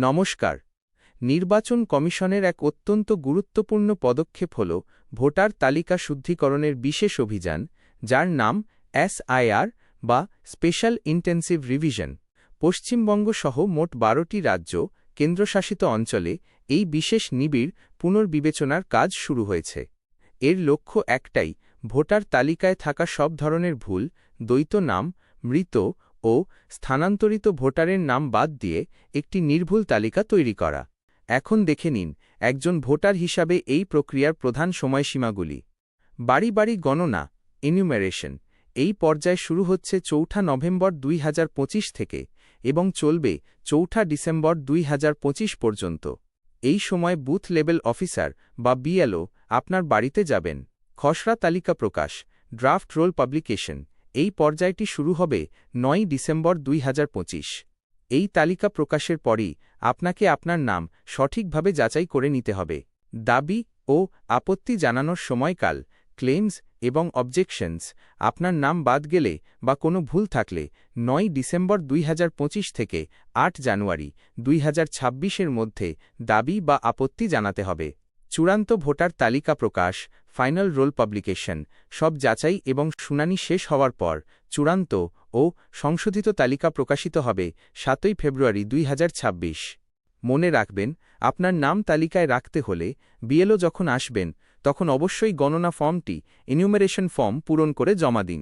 নমস্কার। নির্বাচন কমিশনের এক অত্যন্ত গুরুত্বপূর্ণ পদক্ষেপ হল ভোটার তালিকা শুদ্ধিকরণের বিশেষ অভিযান, যার নাম এসআইআর বা স্পেশাল ইন্টেন্সিভ রিভিশন। পশ্চিমবঙ্গ সহ মোট 12টি রাজ্য, কেন্দ্রশাসিত অঞ্চলে এই বিশেষ নিবিড় পুনর্বিবেচনার কাজ শুরু হয়েছে। এর লক্ষ্য একটাই, ভোটার তালিকায় থাকা সব ধরনের ভুল, দ্বৈত নাম, মৃত ও স্থানান্তরিত ভোটারের নাম বাদ দিয়ে একটি নির্ভুল তালিকা তৈরি করা। এখন দেখে নিন একজন ভোটার হিসাবে এই প্রক্রিয়ার প্রধান সময়সীমাগুলি। বাড়ি বাড়ি গণনা এনিউমারেশন এই পর্যায় শুরু হচ্ছে 4 নভেম্বর 2025 থেকে এবং চলবে 4 ডিসেম্বর 2025 পর্যন্ত। এই সময় বুথ লেভেল অফিসার বা বিএলও আপনার বাড়িতে যাবেন। খসড়া তালিকা প্রকাশ ড্রাফট রোল পাবলিকেশন এই পর্যায়টি শুরু হবে 9 ডিসেম্বর 2025। এই তালিকা প্রকাশের পরই আপনাকে আপনার নাম সঠিকভাবে যাচাই করে নিতে হবে। দাবি ও আপত্তি জানানোর সময়কাল ক্লেমস এবং অবজেকশনস আপনার নাম বাদ গেলে বা কোনো ভুল থাকলে 9 ডিসেম্বর 2025 থেকে 8 জানুয়ারি 2026 মধ্যে দাবি বা আপত্তি জানাতে হবে। চূড়ান্ত ভোটার তালিকা প্রকাশ ফাইনাল রোল পাবলিকেশন সব যাচাই এবং শুনানি শেষ হওয়ার পর চূড়ান্ত ও সংশোধিত তালিকা প্রকাশিত হবে 7 ফেব্রুয়ারি 2026। মনে রাখবেন, আপনার নাম তালিকায় রাখতে হলে বিএলও যখন আসবেন তখন অবশ্যই গণনা ফর্মটি এনিউমারেশন ফর্ম পূরণ করে জমা দিন।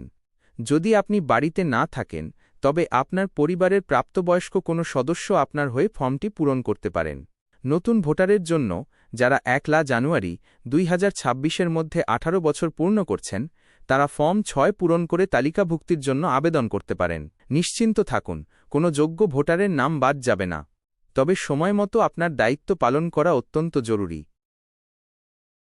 যদি আপনি বাড়িতে না থাকেন তবে আপনার পরিবারের প্রাপ্তবয়স্ক কোনো সদস্য আপনার হয়ে ফর্মটি পূরণ করতে পারেন। নতুন ভোটারের জন্য, যারা 1 জানুয়ারি 2026 মধ্যে 18 বছর পূর্ণ করছেন, তারা ফর্ম 6 পূরণ করে তালিকাভুক্তির জন্য আবেদন করতে পারেন। নিশ্চিন্ত থাকুন, কোনো যোগ্য ভোটারের নাম বাদ যাবে না। তবে সময়মতো আপনার দায়িত্ব পালন করা অত্যন্ত জরুরি।